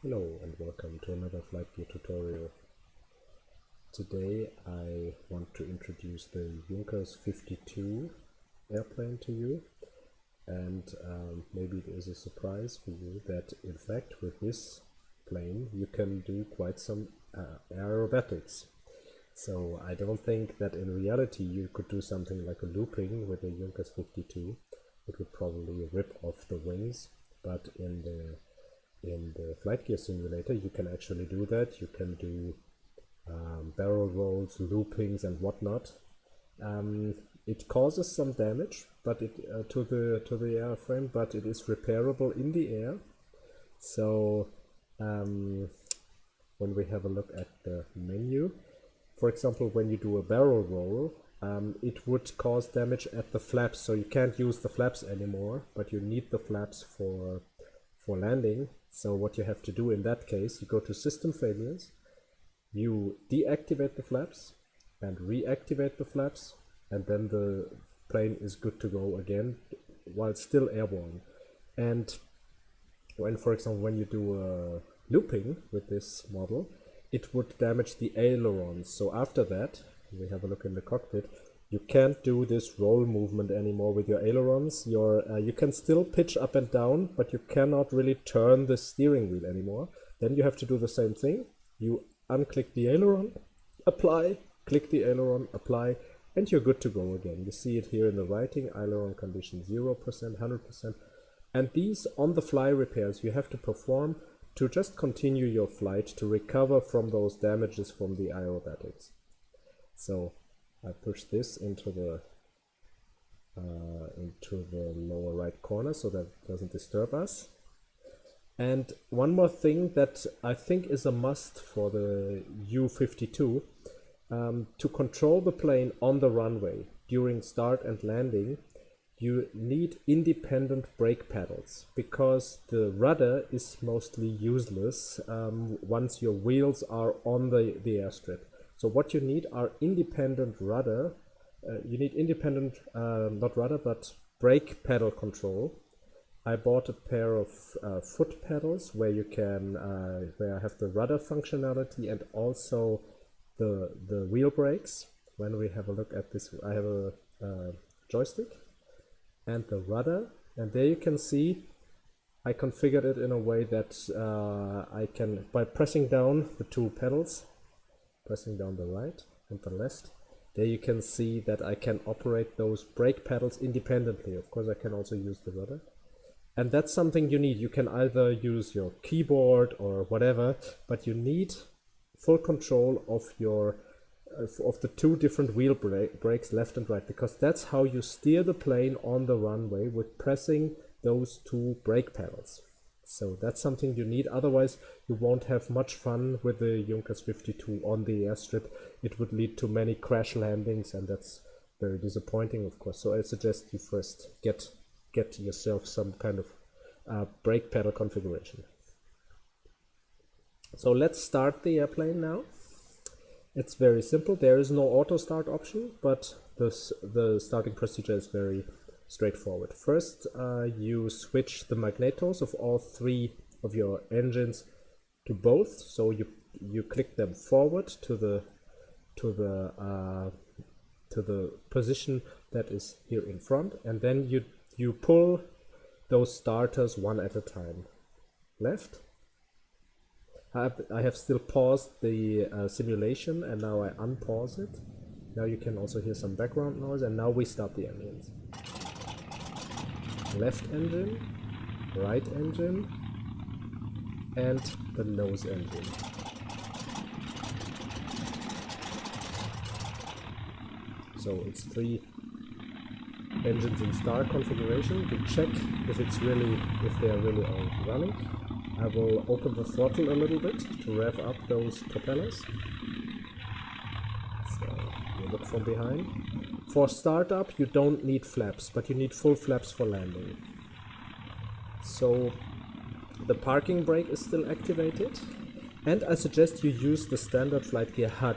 Hello and welcome to another Flightgear tutorial. Today I want to introduce the Ju-52 airplane to you, and maybe it is a surprise for you that in fact with this plane you can do quite some aerobatics. So I don't think that in reality you could do something like a looping with the Ju-52. It would probably rip off the wings, but in the Flightgear simulator you can actually do that. You can do barrel rolls, loopings and whatnot. It causes some damage but to the airframe, but it is repairable in the air. So when we have a look at the menu, for example, when you do a barrel roll, it would cause damage at the flaps, so you can't use the flaps anymore, but you need the flaps for landing. So what you have to do in that case, you go to System Failures, you deactivate the flaps and reactivate the flaps, and then the plane is good to go again while still airborne. And when, for example, when you do a looping with this model, it would damage the ailerons. So after that, we have a look in the cockpit, you can't do this roll movement anymore with your ailerons. You can still pitch up and down, but you cannot really turn the steering wheel anymore. Then you have to do the same thing. You unclick the aileron, apply, click the aileron, apply, and you're good to go again. You see it here in the writing, aileron condition 0%, 100%. And these on-the-fly repairs you have to perform to just continue your flight to recover from those damages from the aerobatics. So I push this into the lower right corner so that it doesn't disturb us. And one more thing that I think is a must for the Ju-52, to control the plane on the runway during start and landing, you need independent brake pedals, because the rudder is mostly useless once your wheels are on the airstrip. So what you need are independent rudder. You need independent, not rudder, but brake pedal control. I bought a pair of foot pedals where you can, where I have the rudder functionality and also the wheel brakes. When we have a look at this, I have a joystick and the rudder, and there you can see I configured it in a way that I can, by pressing down the two pedals, pressing down the right and the left, there you can see that I can operate those brake pedals independently. Of course, I can also use the rudder. And that's something you need. You can either use your keyboard or whatever, but you need full control of your of the two different wheel brakes, left and right, because that's how you steer the plane on the runway, with pressing those two brake pedals. So that's something you need, otherwise you won't have much fun with the Ju-52 on the airstrip. It would lead to many crash landings, and that's very disappointing, of course. So I suggest you first get yourself some kind of brake pedal configuration. So let's start the airplane now. It's very simple. There is no auto start option, but the starting procedure is very straightforward. First, you switch the magnetos of all three of your engines to both. So you click them forward to the position that is here in front, and then you pull those starters one at a time. Left. I have still paused the simulation, and now I unpause it. Now you can also hear some background noise, and now we start the engines. Left engine, right engine, and the nose engine. So it's three engines in start configuration. We check if they are really all running. I will open the throttle a little bit to rev up those propellers. So you look from behind. For startup, you don't need flaps, but you need full flaps for landing. So the parking brake is still activated, and I suggest you use the standard Flightgear HUD.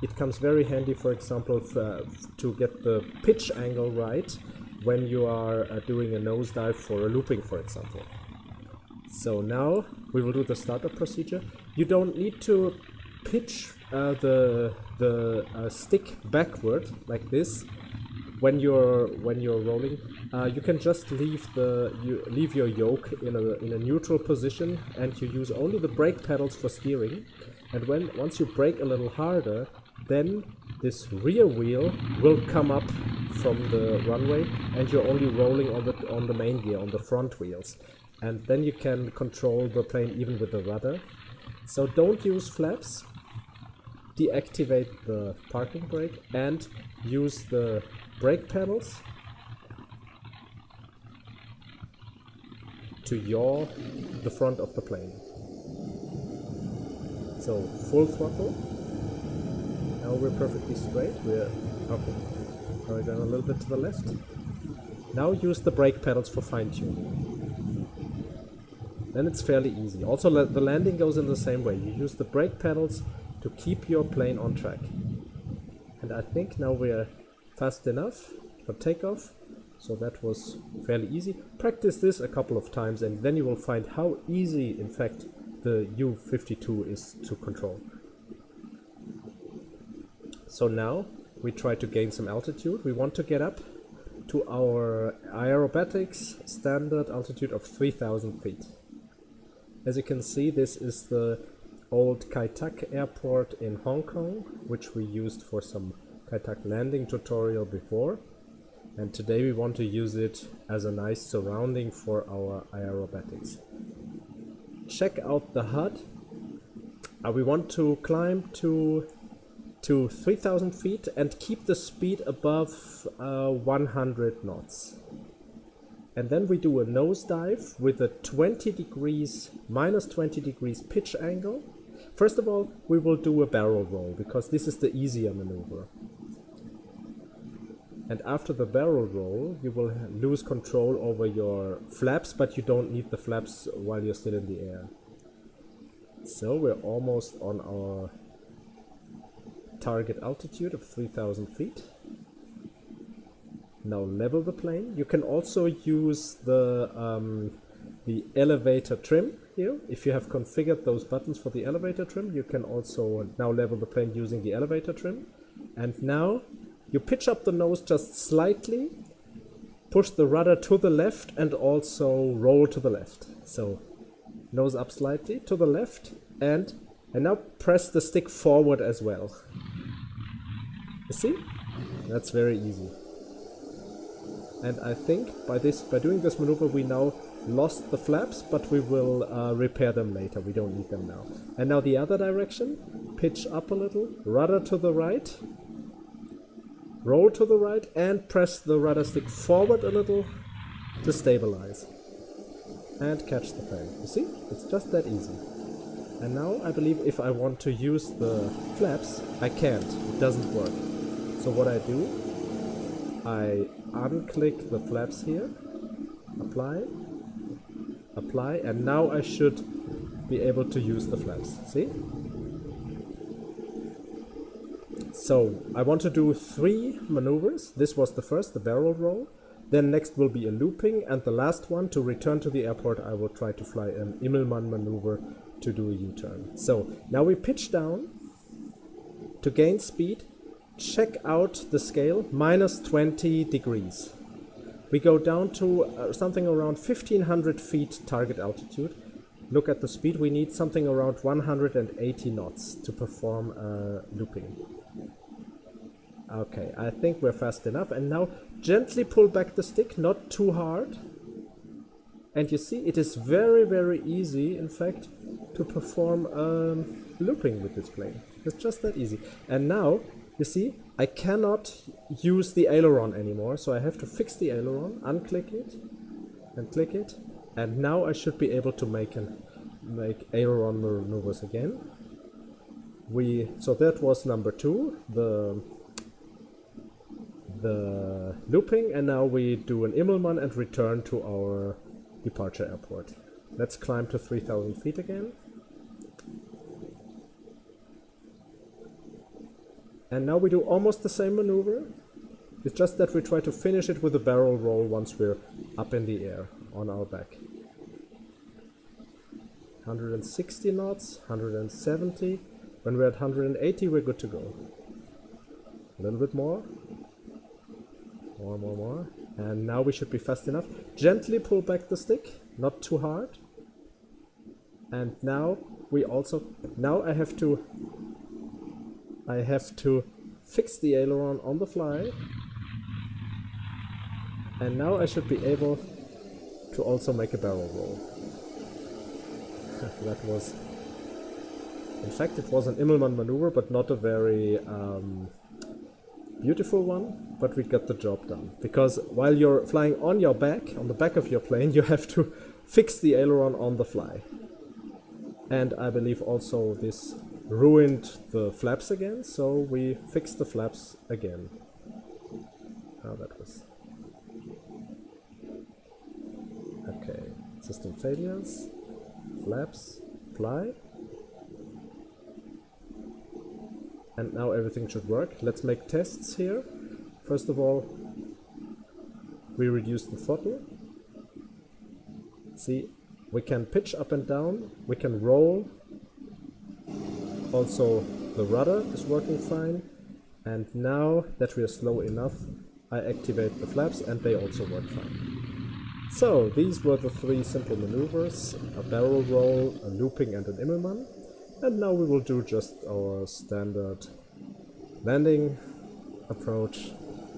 It comes very handy, for example, to get the pitch angle right when you are doing a nosedive for a looping, for example. So now we will do the startup procedure. You don't need to pitch the stick backward like this when you're rolling. You can just leave your yoke in a neutral position, and you use only the brake pedals for steering. And once you brake a little harder, then this rear wheel will come up from the runway, and you're only rolling on the main gear, on the front wheels. And then you can control the plane even with the rudder. So don't use flaps, deactivate the parking brake, and use the brake pedals to yaw the front of the plane. So full throttle. Now we're perfectly straight. We're okay. Now we're going a little bit to the left. Now use the brake pedals for fine-tuning. Then it's fairly easy. Also, the landing goes in the same way. You use the brake pedals to keep your plane on track. And I think now we're fast enough for takeoff. So that was fairly easy. Practice this a couple of times, and then you will find how easy, in fact, the Ju-52 is to control. So now we try to gain some altitude. We want to get up to our Aerobatics standard altitude of 3,000 feet. As you can see, this is the old Kai Tak airport in Hong Kong, which we used for some Kai Tak landing tutorial before. And today we want to use it as a nice surrounding for our aerobatics. Check out the HUD. We want to climb to 3,000 feet and keep the speed above 100 knots. And then we do a nosedive with a minus 20 degrees pitch angle. First of all, we will do a barrel roll, because this is the easier maneuver. And after the barrel roll, you will lose control over your flaps, but you don't need the flaps while you're still in the air. So we're almost on our target altitude of 3,000 feet. Now level the plane. You can also use the elevator trim here. If you have configured those buttons for the elevator trim, you can also now level the plane using the elevator trim. And now you pitch up the nose just slightly, push the rudder to the left, and also roll to the left. So nose up slightly to the left, and now press the stick forward as well. You see? That's very easy. And I think by doing this maneuver, we now lost the flaps, but we will repair them later. We don't need them now. And now the other direction. Pitch up a little, rudder to the right, roll to the right, and press the rudder stick forward a little to stabilize. And catch the plane. You see? It's just that easy. And now I believe if I want to use the flaps, I can't. It doesn't work. So what I do, I unclick the flaps here, apply, and now I should be able to use the flaps. See? So I want to do 3 maneuvers. This was the first, the barrel roll. Then next will be a looping, and the last one, to return to the airport, I will try to fly an Immelmann maneuver to do a U-turn. So now we pitch down to gain speed. Check out the scale, minus 20 degrees. We go down to something around 1,500 feet target altitude. Look at the speed. We need something around 180 knots to perform looping. Okay, I think we're fast enough. And now gently pull back the stick, not too hard. And you see, it is very, very easy, in fact, to perform looping with this plane. It's just that easy. And now, you see, I cannot use the aileron anymore, so I have to fix the aileron, unclick it, and click it. And now I should be able to make aileron maneuvers again. So that was number 2, the looping, and now we do an Immelmann and return to our departure airport. Let's climb to 3,000 feet again. And now we do almost the same maneuver. It's just that we try to finish it with a barrel roll once we're up in the air on our back. 160 knots, 170. When we're at 180, we're good to go. A little bit more. More. And now we should be fast enough. Gently pull back the stick, not too hard. And now we also... Now I have to fix the aileron on the fly. And now I should be able to also make a barrel roll. That was... In fact, it was an Immelmann maneuver, but not a very beautiful one, but we got the job done. Because while you're flying on your back, on the back of your plane, you have to fix the aileron on the fly. And I believe also this ruined the flaps again, so we fixed the flaps again. Oh, that was... Okay, system failures, flaps, fly. And now everything should work. Let's make tests here. First of all, we reduce the throttle. See, we can pitch up and down, we can roll. Also, the rudder is working fine. And now that we are slow enough, I activate the flaps and they also work fine. So, these were the three simple maneuvers: a barrel roll, a looping and an Immelmann. And now we will do just our standard landing approach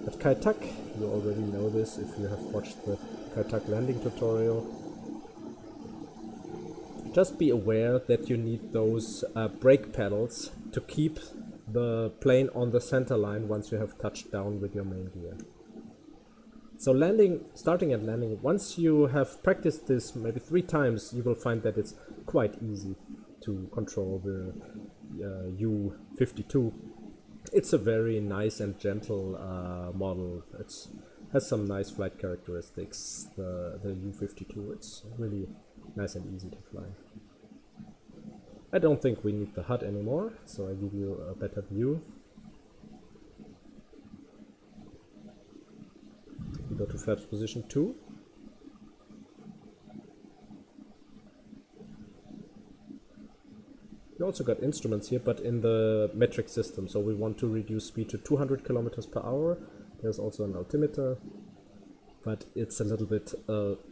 at Kai Tak. You already know this if you have watched the Kai Tak landing tutorial. Just be aware that you need those brake pedals to keep the plane on the center line once you have touched down with your main gear. So starting and landing, once you have practiced this maybe 3 times, you will find that it's quite easy to control the Ju-52. It's a very nice and gentle model. It has some nice flight characteristics, the Ju-52. It's really nice and easy to fly. I don't think we need the HUD anymore, so I give you a better view. We go to flaps position 2. We also got instruments here, but in the metric system, so we want to reduce speed to 200 kilometers per hour. There's also an altimeter, but it's a little bit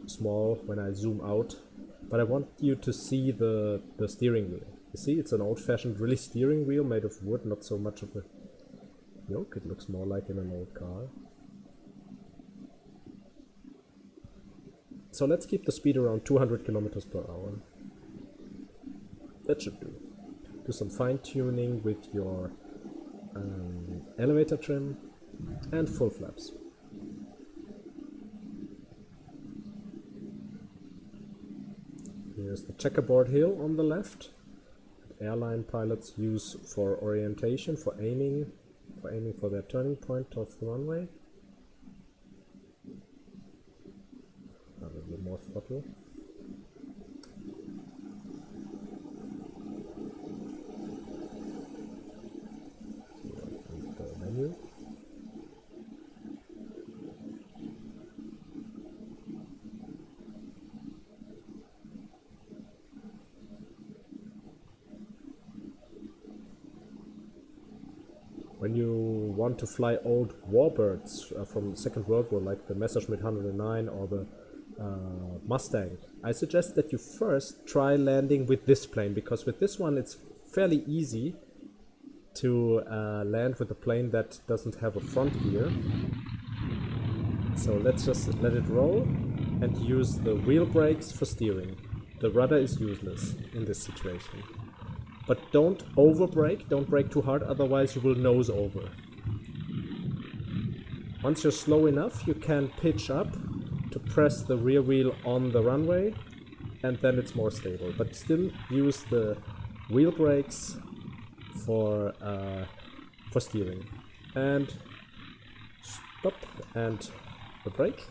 small when I zoom out. But I want you to see the steering wheel. You see, it's an old-fashioned really steering wheel made of wood, not so much of a yoke. It looks more like in an old car. So let's keep the speed around 200 kilometers per hour. That should do. Do some fine-tuning with your elevator trim and full flaps. Here's the checkerboard hill on the left. Airline pilots use for orientation, for aiming for their turning point towards the runway. A little bit more throttle. Menu. When you want to fly old warbirds from the Second World War, like the Messerschmitt 109 or the Mustang, I suggest that you first try landing with this plane, because with this one it's fairly easy to land with a plane that doesn't have a front gear. So let's just let it roll and use the wheel brakes for steering. The rudder is useless in this situation. But don't over brake, don't brake too hard, otherwise you will nose over. Once you're slow enough, you can pitch up to press the rear wheel on the runway, and then it's more stable. But still use the wheel brakes for steering. And stop, and the brake.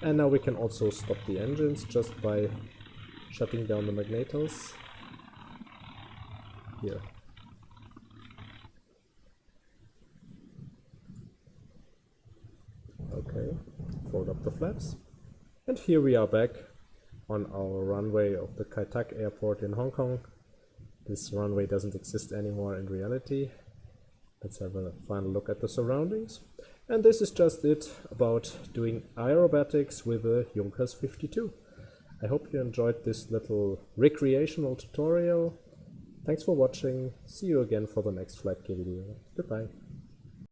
And now we can also stop the engines just by shutting down the magnetos. Here. Okay, fold up the flaps. And here we are back on our runway of the Kai Tak airport in Hong Kong. This runway doesn't exist anymore in reality. Let's have a final look at the surroundings. And this is just it about doing aerobatics with a Junkers 52. I hope you enjoyed this little recreational tutorial. Thanks for watching. See you again for the next Flightgear video. Goodbye.